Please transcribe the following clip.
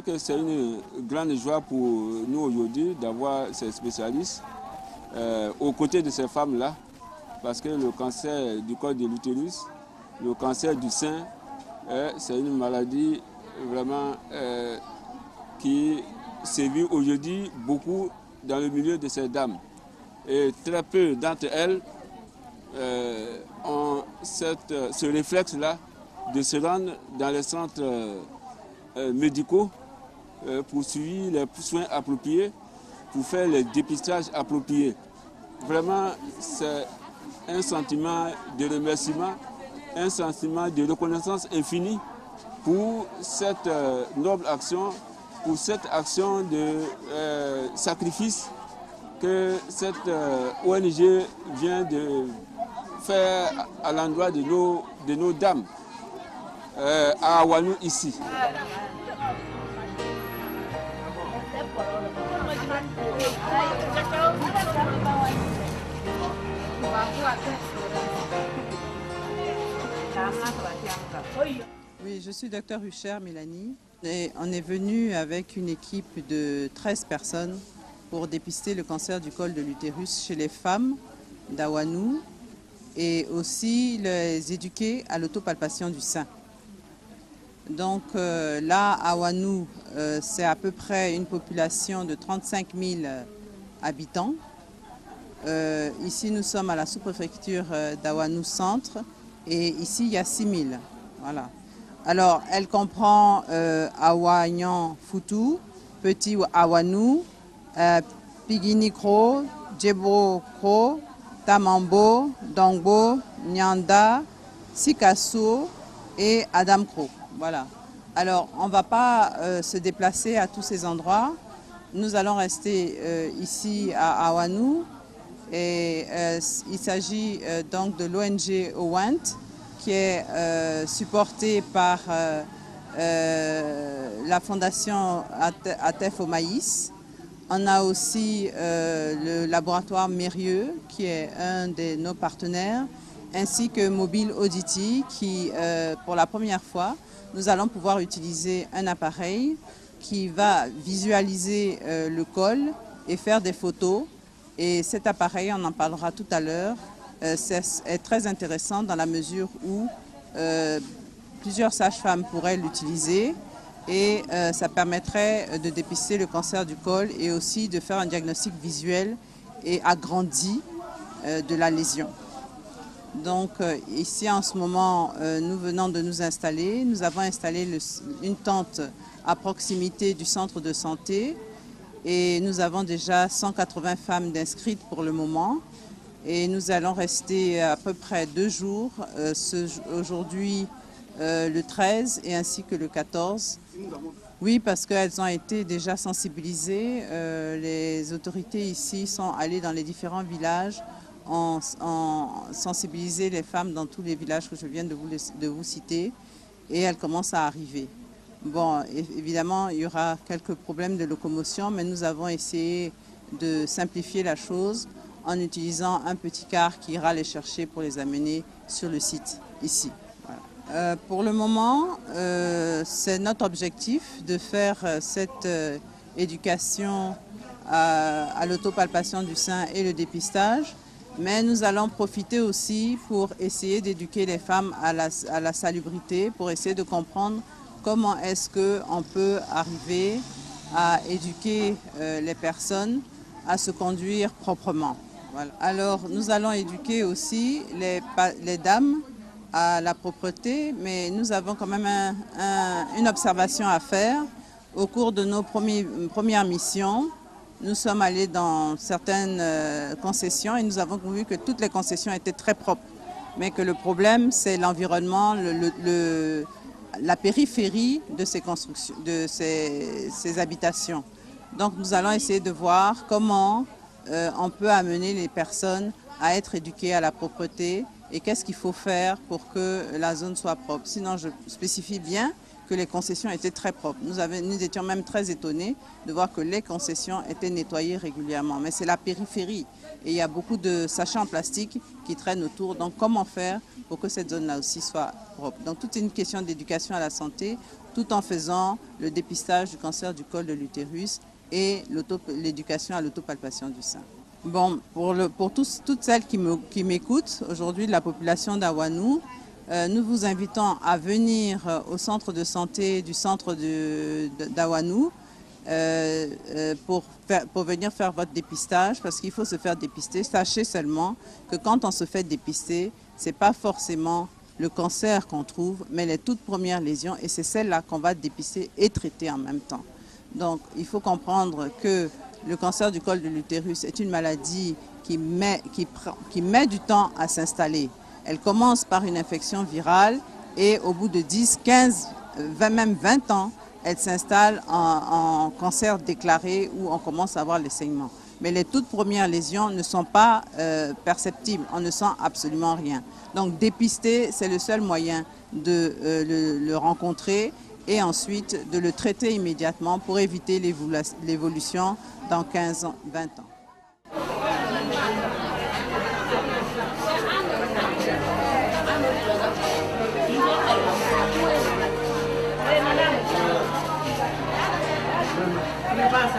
que c'est une grande joie pour nous aujourd'hui d'avoir ces spécialistes aux côtés de ces femmes-là, parce que le cancer du col de l'utérus, le cancer du sein, c'est une maladie vraiment qui sévit aujourd'hui beaucoup dans le milieu de ces dames. Et très peu d'entre elles ont ce réflexe-là de se rendre dans les centres médicaux pour suivre les soins appropriés, pour faire les dépistages appropriés. Vraiment, c'est un sentiment de remerciement, un sentiment de reconnaissance infinie pour cette noble action, pour cette action de sacrifice que cette ONG vient de faire à l'endroit de nos dames à Awanou ici. Oui, je suis docteur Hucher Mélanie et on est venu avec une équipe de 13 personnes pour dépister le cancer du col de l'utérus chez les femmes d'Awanou et aussi les éduquer à l'autopalpation du sein. Donc là, à Awanou, c'est à peu près une population de 35 000 habitants. Ici, nous sommes à la sous-préfecture d'Awanou Centre et ici, il y a 6 000. Voilà. Alors, elle comprend Awanyan Foutou, Petit Awanou, Pigini Kro, Djebo Kro, Tamambo, Dongbo, Nyanda, Sikasso et Adam Kro. Voilà. Alors, on ne va pas se déplacer à tous ces endroits. Nous allons rester ici à Awanou. Et il s'agit donc de l'ONG OWANT qui est supportée par la fondation ATEF au maïs. On a aussi le laboratoire Mérieux qui est un de nos partenaires, ainsi que Mobile Auditi qui, pour la première fois, nous allons pouvoir utiliser un appareil qui va visualiser le col et faire des photos. Et cet appareil, on en parlera tout à l'heure, est très intéressant dans la mesure où plusieurs sages-femmes pourraient l'utiliser et ça permettrait de dépister le cancer du col et aussi de faire un diagnostic visuel et agrandi de la lésion. Donc ici en ce moment, nous venons de nous installer. Nous avons installé une tente à proximité du centre de santé et nous avons déjà 180 femmes d'inscrites pour le moment. Et nous allons rester à peu près 2 jours, aujourd'hui le 13 et ainsi que le 14. Oui, parce qu'elles ont été déjà sensibilisées. Les autorités ici sont allées dans les différents villages, ont sensibilisé les femmes dans tous les villages que je viens de vous citer et elles commencent à arriver. Bon, évidemment, il y aura quelques problèmes de locomotion, mais nous avons essayé de simplifier la chose en utilisant un petit car qui ira les chercher pour les amener sur le site, ici. Voilà. Pour le moment, c'est notre objectif de faire cette éducation à l'autopalpation du sein et le dépistage, mais nous allons profiter aussi pour essayer d'éduquer les femmes à la salubrité, pour essayer de comprendre comment est-ce qu'on peut arriver à éduquer les personnes à se conduire proprement. Voilà. Alors, nous allons éduquer aussi les dames à la propreté, mais nous avons quand même une observation à faire. Au cours de nos premières missions, nous sommes allés dans certaines concessions et nous avons vu que toutes les concessions étaient très propres, mais que le problème, c'est l'environnement, la périphérie de ces constructions, de ces habitations. Donc nous allons essayer de voir comment on peut amener les personnes à être éduquées à la propreté et qu'est-ce qu'il faut faire pour que la zone soit propre. Sinon, je spécifie bien que les concessions étaient très propres. Nous étions même très étonnés de voir que les concessions étaient nettoyées régulièrement. Mais c'est la périphérie et il y a beaucoup de sachets en plastique qui traînent autour. Donc comment faire pour que cette zone-là aussi soit propre? Donc toute une question d'éducation à la santé tout en faisant le dépistage du cancer du col de l'utérus et l'éducation à l'autopalpation du sein. Bon, pour toutes celles qui m'écoutent aujourd'hui de la population d'Awanou, nous vous invitons à venir au centre de santé du centre d'Awanou pour venir faire votre dépistage, parce qu'il faut se faire dépister. Sachez seulement que quand on se fait dépister, ce n'est pas forcément le cancer qu'on trouve, mais les toutes premières lésions, et c'est celle-là qu'on va dépister et traiter en même temps. Donc, il faut comprendre que le cancer du col de l'utérus est une maladie qui met du temps à s'installer. Elle commence par une infection virale et au bout de 10, 15, 20, même 20 ans, elle s'installe en cancer déclaré où on commence à avoir les saignements. Mais les toutes premières lésions ne sont pas perceptibles, on ne sent absolument rien. Donc dépister, c'est le seul moyen de le rencontrer et ensuite de le traiter immédiatement pour éviter l'évolution dans 15 ans, 20 ans. On n'est pas à